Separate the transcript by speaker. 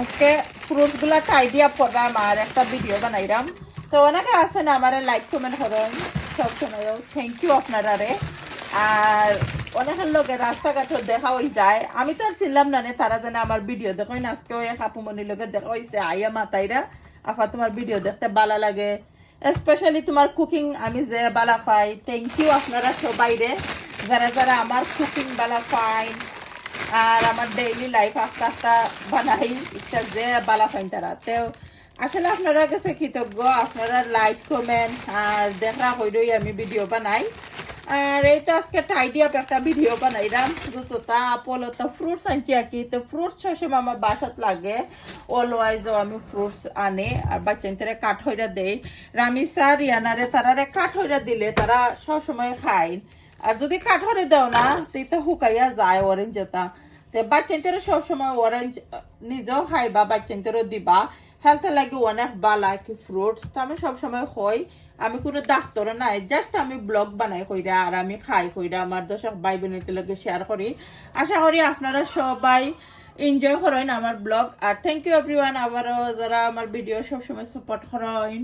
Speaker 1: আজকে ফ্রুটগুলা tidy up করলাম আর একটা ভিডিও বানাইলাম। তো অনেকে আছেন আমার লাইক কমেন্ট করেন সবসময়, থ্যাংক ইউ আপনারা রে। আর অনেকের লোকে রাস্তাঘাটে দেখা হয়ে যায়, আমি তো আর চিনলাম না তারা যেন আমার ভিডিও দেখোই না। আজকে ওই কাপুমনির লোকে দেখা হয়েছে আইয়া মাতাইরা আপা তোমার ভিডিও দেখতে ভালো লাগে, স্পেশালি তোমার কুকিং আমি যে বালা পাই। থ্যাংক ইউ আপনারা সবাই রে, যারা যারা আমার কুকিং বালা পাই আর আমার ডেইলি লাইফ আস্তে আস্তে বানাই একটা যে বালা ফাইন তারা। তো আসলে আপনারা কাছে কৃতজ্ঞ, আপনারা লাইক কমেন্ট আর দেখা হইলেই আমি ভিডিও বানাই। আর এই তো আজকে টাইডি আপ একটা ভিডিও বানাইলাম। জুতোটা আপলতা ফ্রুটস আনছি আর কি। তো ফ্রুটস সবসময় আমার বাসাত লাগে, অলওয়াইজ আমি ফ্রুটস আনে আর বাচ্চাদের কাঠ হইরা দেই। রামিসা রিয়ানারে তারারে কাঠ হইরা দিলে তারা সবসময় খায়, আর যদি কাঠ হরে দাও না তো হুকাইয়া যায় অরেঞ্জ যেটা। তো বাচ্চাদেরও সবসময় অরেঞ্জ নিজেও খাইবা, বাচ্চাদেরও দিবা, হেলথে লাগে অনেক বালা কি ফ্রুটস। তো আমি সবসময় খাই, আমি কোনো ডাক্তার নাই, জাস্ট আমি ব্লগ বানাই কইরা আর আমি খাই কইরা আমার দর্শক ভাই বোনের লগে শেয়ার করি। আশা করি আপনারা সবাই এনজয় করেন আমার ব্লগ। আর থ্যাংক ইউ এভরিওয়ান, আবারও যারা আমার ভিডিও সবসময় সাপোর্ট করেন।